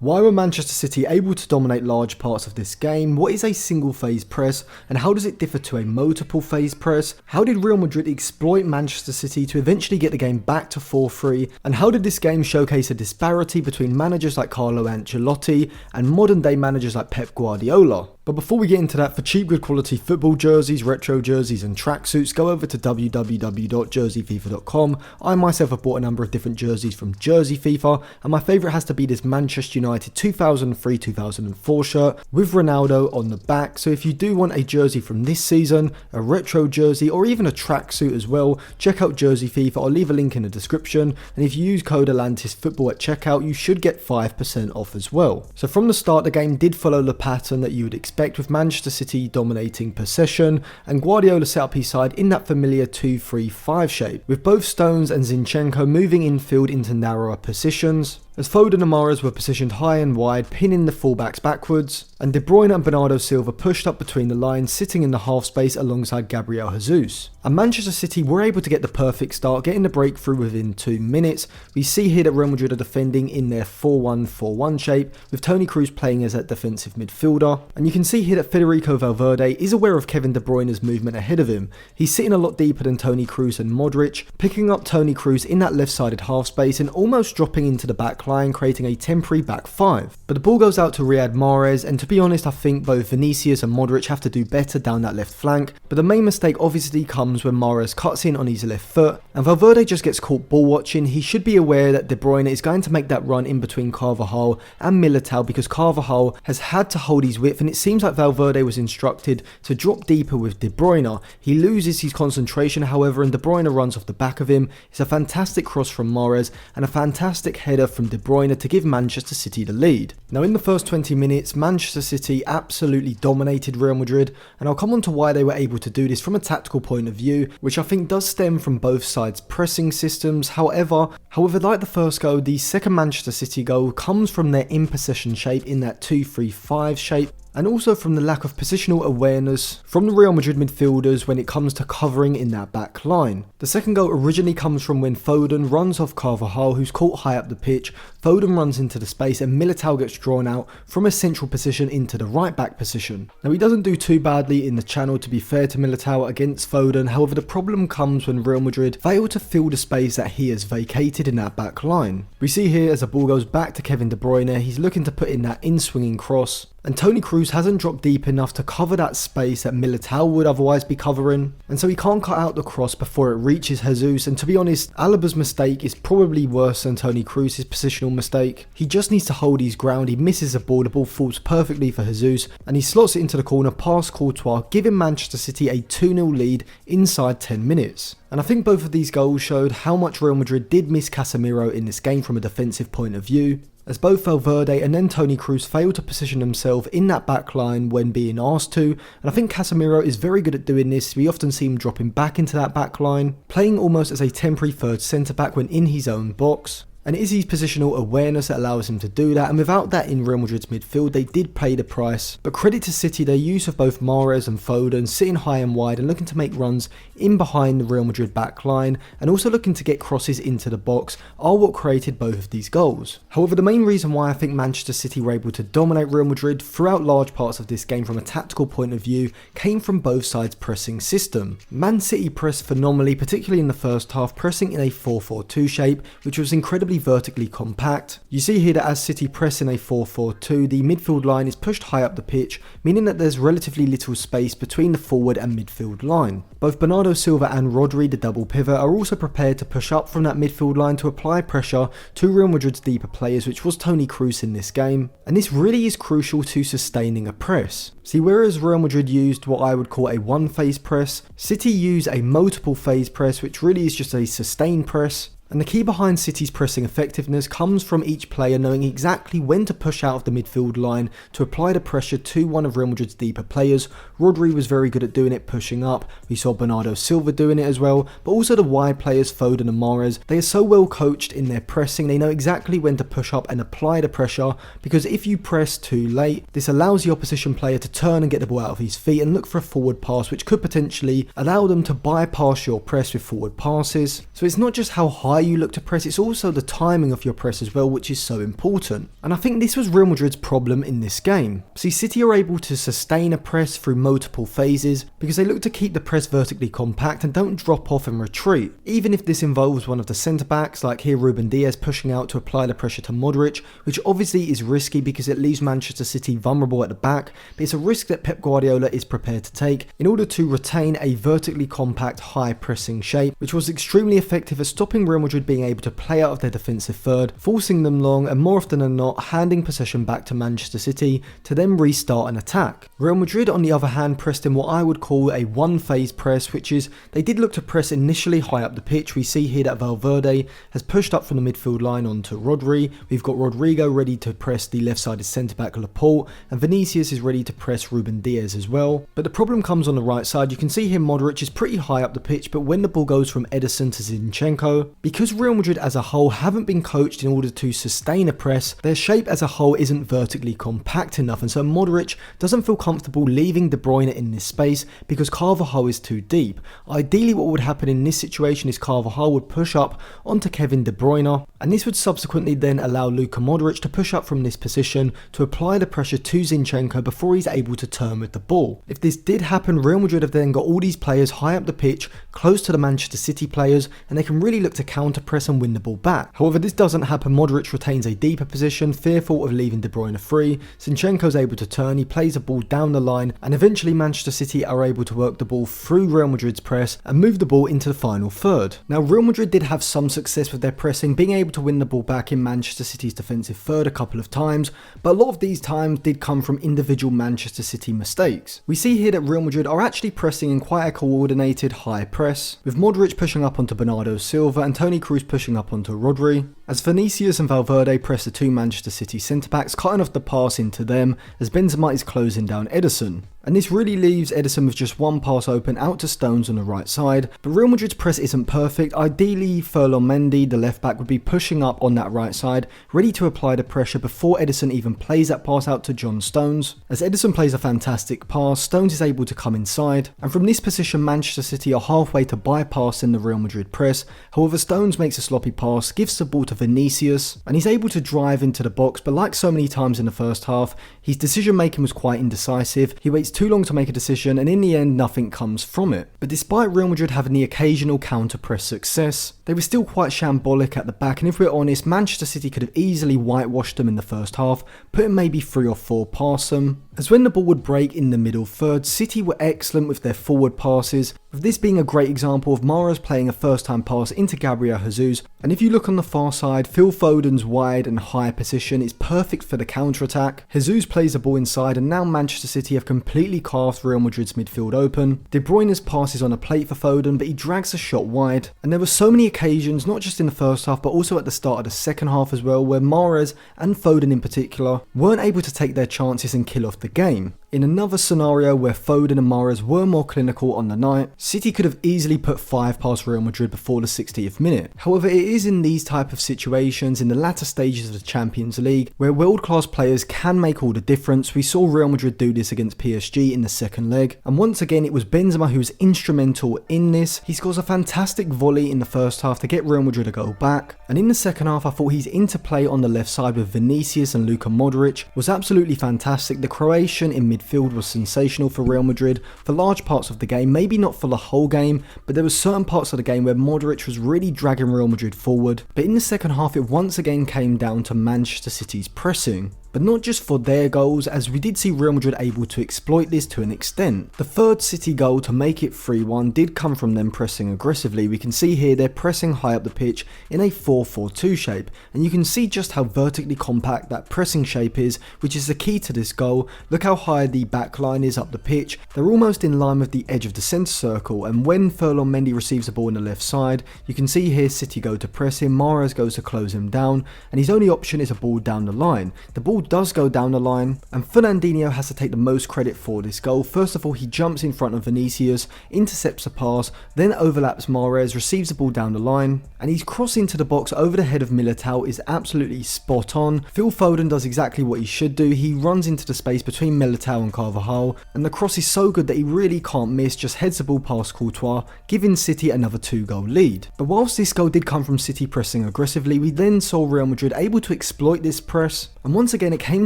Why were Manchester City able to dominate large parts of this game? What is a single phase press and how does it differ to a multiple phase press? How did Real Madrid exploit Manchester City to eventually get the game back to 4-3? And how did this game showcase a disparity between managers like Carlo Ancelotti and modern day managers like Pep Guardiola? But before we get into that, for cheap good quality football jerseys, retro jerseys and tracksuits, go over to www.jerseyfifa.com. I myself have bought a number of different jerseys from Jersey FIFA, and my favourite has to be this Manchester United 2003-2004 shirt with Ronaldo on the back. So if you do want a jersey from this season, a retro jersey or even a tracksuit as well, check out Jersey FIFA. I'll leave a link in the description, and if you use code ATLANTISFOOTBALL at checkout, you should get 5% off as well. So from the start, the game did follow the pattern that you would expect, with Manchester City dominating possession and Guardiola set up his side in that familiar 2-3-5 shape, with both Stones and Zinchenko moving infield into narrower positions, as Foden and Mahrez were positioned high and wide, pinning the fullbacks backwards, and De Bruyne and Bernardo Silva pushed up between the lines, sitting in the half space alongside Gabriel Jesus. And Manchester City were able to get the perfect start, getting the breakthrough within 2 minutes. We see here that Real Madrid are defending in their 4-1-4-1 shape, with Toni Kroos playing as a defensive midfielder. And you can see here that Federico Valverde is aware of Kevin De Bruyne's movement ahead of him. He's sitting a lot deeper than Toni Kroos and Modric, picking up Toni Kroos in that left-sided half space and almost dropping into the back line, creating a temporary back five. But the ball goes out to Riyad Mahrez, and to be honest, I think both Vinicius and Modric have to do better down that left flank. But the main mistake obviously comes when Mahrez cuts in on his left foot, and Valverde just gets caught ball watching. He should be aware that De Bruyne is going to make that run in between Carvajal and Militao, because Carvajal has had to hold his width, and it seems like Valverde was instructed to drop deeper with De Bruyne. He loses his concentration, however, and De Bruyne runs off the back of him. It's a fantastic cross from Mahrez and a fantastic header from De Bruyne to give Manchester City the lead. Now in the first 20 minutes, Manchester City absolutely dominated Real Madrid, and I'll come on to why they were able to do this from a tactical point of view, which I think does stem from both sides' pressing systems. However, like the first goal, the second Manchester City goal comes from their in-possession shape in that 2-3-5 shape, and also from the lack of positional awareness from the Real Madrid midfielders when it comes to covering in that back line. The second goal originally comes from when Foden runs off Carvajal, who's caught high up the pitch. Foden runs into the space and Militao gets drawn out from a central position into the right back position. Now he doesn't do too badly in the channel, to be fair to Militao, against Foden. However, the problem comes when Real Madrid fail to fill the space that he has vacated in that back line. We see here as the ball goes back to Kevin De Bruyne, he's looking to put in that in-swinging cross, and Toni Kroos hasn't dropped deep enough to cover that space that Militao would otherwise be covering, and so he can't cut out the cross before it reaches Jesus. And to be honest, Alaba's mistake is probably worse than Toni Kroos' positional mistake. He just needs to hold his ground, he misses the ball falls perfectly for Jesus, and he slots it into the corner past Courtois, giving Manchester City a 2-0 lead inside 10 minutes. And I think both of these goals showed how much Real Madrid did miss Casemiro in this game from a defensive point of view, as both Valverde and then Toni Kroos failed to position himself in that back line when being asked to, and I think Casemiro is very good at doing this. We often see him dropping back into that back line, playing almost as a temporary third centre back when in his own box. And it is his positional awareness that allows him to do that, and without that in Real Madrid's midfield, they did pay the price. But credit to City, their use of both Mahrez and Foden sitting high and wide and looking to make runs in behind the Real Madrid back line, and also looking to get crosses into the box, are what created both of these goals. However, the main reason why I think Manchester City were able to dominate Real Madrid throughout large parts of this game from a tactical point of view came from both sides' pressing system. Man City pressed phenomenally, particularly in the first half, pressing in a 4-4-2 shape, which was incredibly vertically compact. You see here that as City press in a 4-4-2, the midfield line is pushed high up the pitch, meaning that there's relatively little space between the forward and midfield line. Both Bernardo Silva and Rodri, the double pivot, are also prepared to push up from that midfield line to apply pressure to Real Madrid's deeper players, which was Toni Kroos in this game, and this really is crucial to sustaining a press. See, whereas Real Madrid used what I would call a one-phase press, City use a multiple phase press, which really is just a sustained press. And the key behind City's pressing effectiveness comes from each player knowing exactly when to push out of the midfield line to apply the pressure to one of Real Madrid's deeper players. Rodri was very good at doing it, pushing up. We saw Bernardo Silva doing it as well, but also the wide players, Foden and Mahrez. They are so well coached in their pressing, they know exactly when to push up and apply the pressure, because if you press too late, this allows the opposition player to turn and get the ball out of his feet and look for a forward pass, which could potentially allow them to bypass your press with forward passes. So it's not just how high you look to press, it's also the timing of your press as well, which is so important. And I think this was Real Madrid's problem in this game. See, City are able to sustain a press through multiple phases because they look to keep the press vertically compact and don't drop off and retreat. Even if this involves one of the centre backs, like here Ruben Dias pushing out to apply the pressure to Modric, which obviously is risky because it leaves Manchester City vulnerable at the back, but it's a risk that Pep Guardiola is prepared to take in order to retain a vertically compact high pressing shape, which was extremely effective at stopping Real Madrid being able to play out of their defensive third, forcing them long and more often than not handing possession back to Manchester City to then restart an attack. Real Madrid on the other hand pressed in what I would call a one phase press, which is they did look to press initially high up the pitch. We see here that Valverde has pushed up from the midfield line onto Rodri. We've got Rodrigo ready to press the left-sided centre-back Laporte, and Vinicius is ready to press Ruben Dias as well. But the problem comes on the right side. You can see here Modric is pretty high up the pitch, but when the ball goes from Ederson to Zinchenko, because Real Madrid as a whole haven't been coached in order to sustain a press, their shape as a whole isn't vertically compact enough, and so Modric doesn't feel comfortable leaving De Bruyne in this space because Carvajal is too deep. Ideally what would happen in this situation is Carvajal would push up onto Kevin De Bruyne, and this would subsequently then allow Luka Modric to push up from this position to apply the pressure to Zinchenko before he's able to turn with the ball. If this did happen, Real Madrid have then got all these players high up the pitch, close to the Manchester City players, and they can really look to counter press and win the ball back. However, this doesn't happen. Modric retains a deeper position, fearful of leaving De Bruyne free. Zinchenko's able to turn, he plays the ball down the line, and eventually Manchester City are able to work the ball through Real Madrid's press and move the ball into the final third. Now, Real Madrid did have some success with their pressing, being able to win the ball back in Manchester City's defensive third a couple of times, but a lot of these times did come from individual Manchester City mistakes. We see here that Real Madrid are actually pressing in quite a coordinated high press, with Modric pushing up onto Bernardo Silva and Toni Kroos pushing up onto Rodri, as Vinicius and Valverde press the two Manchester City centre-backs, cutting off the pass into them as Benzema is closing down Ederson. And this really leaves Ederson with just one pass open out to Stones on the right side. But Real Madrid's press isn't perfect. Ideally, Ferland Mendy, the left back, would be pushing up on that right side, ready to apply the pressure before Ederson even plays that pass out to John Stones. As Ederson plays a fantastic pass, Stones is able to come inside, and from this position Manchester City are halfway to bypassing the Real Madrid press. However, Stones makes a sloppy pass, gives the ball to Vinicius, and he's able to drive into the box, but like so many times in the first half, his decision making was quite indecisive. He waits too long to make a decision, and in the end nothing comes from it. But despite Real Madrid having the occasional counter press success, they were still quite shambolic at the back, and if we're honest, Manchester City could have easily whitewashed them in the first half, putting maybe 3 or 4 past them. As when the ball would break in the middle third, City were excellent with their forward passes, with this being a great example of Mahrez playing a first time pass into Gabriel Jesus. And if you look on the far side, Phil Foden's wide and high position is perfect for the counter attack. Jesus plays the ball inside, and now Manchester City have completely carved Real Madrid's midfield open. De Bruyne's pass is on a plate for Foden, but he drags the shot wide. And there were so many occasions, not just in the first half, but also at the start of the second half as well, where Mahrez and Foden in particular weren't able to take their chances and kill off the game. In another scenario where Foden and Mahrez were more clinical on the night, City could have easily put 5 past Real Madrid before the 60th minute. However, it is in these type of situations, in the latter stages of the Champions League, where world-class players can make all the difference. We saw Real Madrid do this against PSG in the second leg, and once again it was Benzema who was instrumental in this. He scores a fantastic volley in the first half to get Real Madrid a goal back, and in the second half I thought his interplay on the left side with Vinicius and Luka Modric was absolutely fantastic. The Croatian in midfield was sensational for Real Madrid for large parts of the game, maybe not for the whole game, but there were certain parts of the game where Modric was really dragging Real Madrid forward. But in the second half it once again came down to Manchester City's pressing. But not just for their goals, as we did see Real Madrid able to exploit this to an extent. The third City goal to make it 3-1 did come from them pressing aggressively. We can see here they're pressing high up the pitch in a 4-4-2 shape, and you can see just how vertically compact that pressing shape is, which is the key to this goal. Look how high the back line is up the pitch. They're almost in line with the edge of the centre circle, and when Ferland Mendy receives the ball on the left side, you can see here City go to press him, Mahrez goes to close him down, and his only option is a ball down the line. The ball ball does go down the line, and Fernandinho has to take the most credit for this goal. First of all, he jumps in front of Vinicius, intercepts the pass, then overlaps Mahrez, receives the ball down the line, and his cross into the box over the head of Militao is absolutely spot on. Phil Foden does exactly what he should do. He runs into the space between Militao and Carvajal, and the cross is so good that he really can't miss, just heads the ball past Courtois, giving City another 2-goal lead. But whilst this goal did come from City pressing aggressively, we then saw Real Madrid able to exploit this press, and once again it came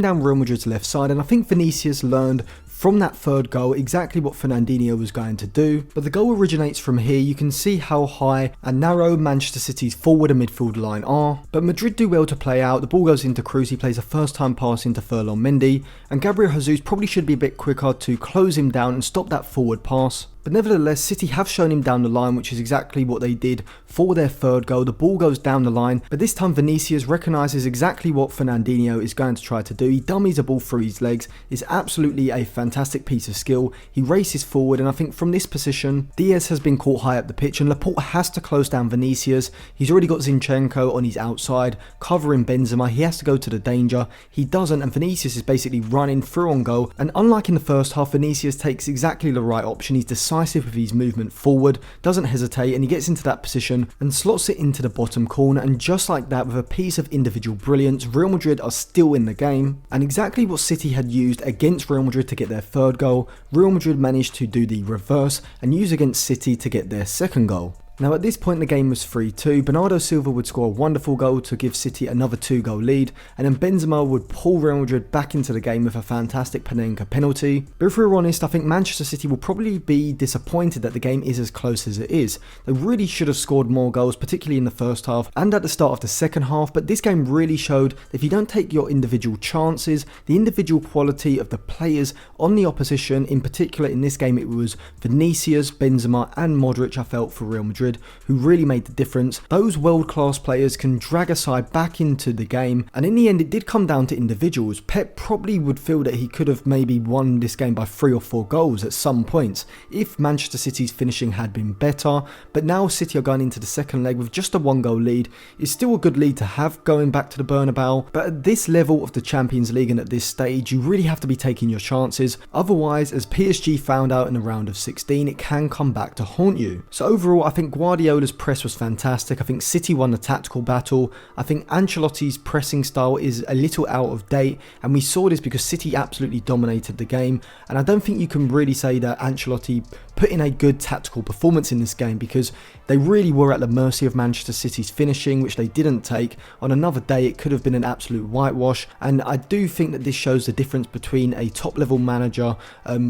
down Real Madrid's left side, and I think Vinicius learned from that third goal exactly what Fernandinho was going to do. But the goal originates from here. You can see how high and narrow Manchester City's forward and midfield line are, but Madrid do well to play out. The ball goes into Cruz, he plays a first time pass into Ferland Mendy, and Gabriel Jesus probably should be a bit quicker to close him down and stop that forward pass. But nevertheless, City have shown him down the line, which is exactly what they did for their third goal. The ball goes down the line, but this time Vinicius recognises exactly what Fernandinho is going to try to do. He dummies the ball through his legs. It's absolutely a fantastic piece of skill. He races forward, and I think from this position, Diaz has been caught high up the pitch, and Laporte has to close down Vinicius. He's already got Zinchenko on his outside, covering Benzema. He has to go to the danger. He doesn't, and Vinicius is basically running through on goal. And unlike in the first half, Vinicius takes exactly the right option. He's decisive with his movement forward, doesn't hesitate, and he gets into that position and slots it into the bottom corner, and just like that, with a piece of individual brilliance, Real Madrid are still in the game. And exactly what City had used against Real Madrid to get their third goal, Real Madrid managed to do the reverse and use against City to get their second goal. Now at this point the game was 3-2, Bernardo Silva would score a wonderful goal to give City another 2-goal lead, and then Benzema would pull Real Madrid back into the game with a fantastic Panenka penalty. But if we're honest, I think Manchester City will probably be disappointed that the game is as close as it is. They really should have scored more goals, particularly in the first half and at the start of the second half, but this game really showed that if you don't take your individual chances, the individual quality of the players on the opposition, in particular in this game it was Vinicius, Benzema and Modric I felt for Real Madrid, who really made the difference. Those world-class players can drag a side back into the game, and in the end it did come down to individuals. Pep probably would feel that he could have maybe won this game by 3 or 4 goals at some points if Manchester City's finishing had been better, but now City are going into the second leg with just a 1-goal lead. It's still a good lead to have going back to the Bernabeu, but at this level of the Champions League and at this stage you really have to be taking your chances, otherwise, as PSG found out in the round of 16, it can come back to haunt you. So overall I think Guardiola's press was fantastic. I think City won the tactical battle. I think Ancelotti's pressing style is a little out of date, and we saw this because City absolutely dominated the game, and I don't think you can really say that Ancelotti put in a good tactical performance in this game, because they really were at the mercy of Manchester City's finishing, which they didn't take. On another day it could have been an absolute whitewash, and I do think that this shows the difference between a top level manager,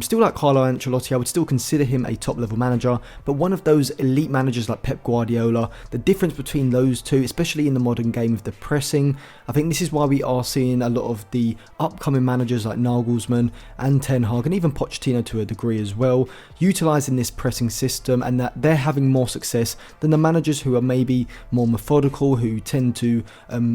still like Carlo Ancelotti, I would still consider him a top level manager, but one of those elite managers like Pep Guardiola, the difference between those two, especially in the modern game with the pressing. I think this is why we are seeing a lot of the upcoming managers like Nagelsmann and Ten Hag, and even Pochettino to a degree as well, utilising this pressing system, and that they're having more success than the managers who are maybe more methodical, who tend to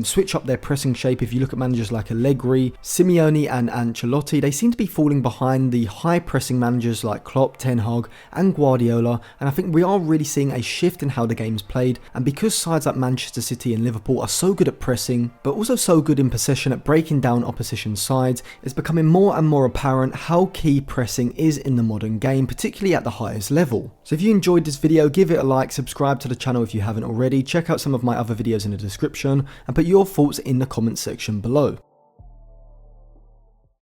switch up their pressing shape. If you look at managers like Allegri, Simeone and Ancelotti, they seem to be falling behind the high pressing managers like Klopp, Ten Hag and Guardiola, and I think we are really seeing a shift in how the game's played. And because sides like Manchester City and Liverpool are so good at pressing, but also so good in possession at breaking down opposition sides, it's becoming more and more apparent how key pressing is in the modern game, particularly at the highest level. So if you enjoyed this video, give it a like, subscribe to the channel if you haven't already, check out some of my other videos in the description, and put your thoughts in the comments section below.